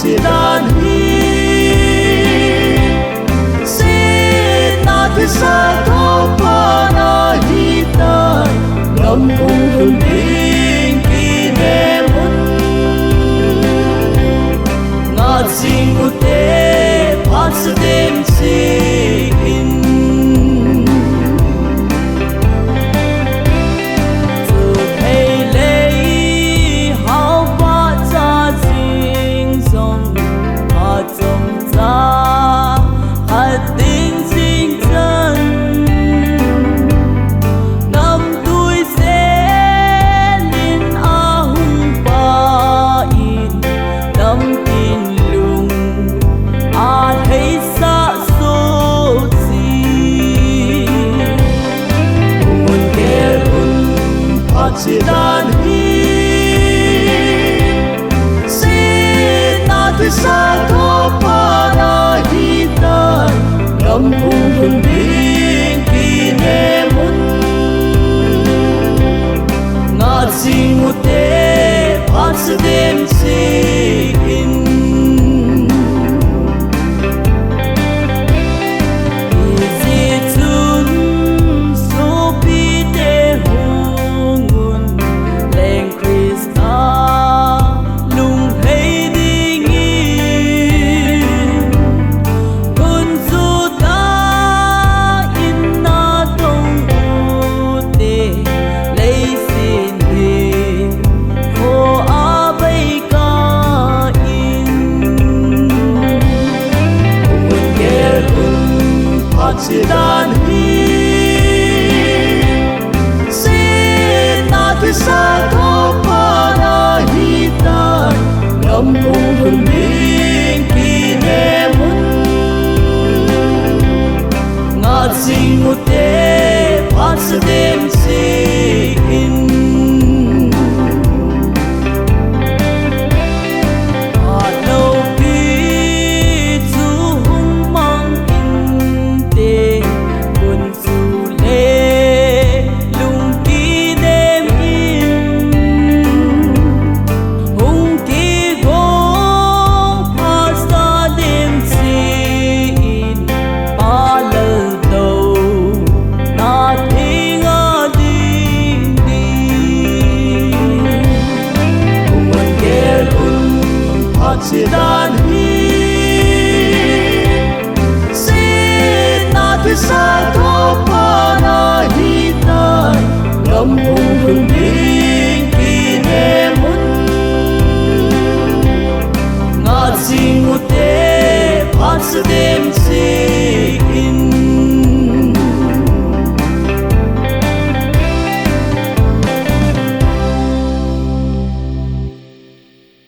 dan hi se ta tu sa to pa na hi ta ngam ung hun ding ki ne mun nga sing u te pas dem si in si dan hi se ta tu sa to pa na hi ta ngam ung hun ding ki ne mun nga sing u te pas de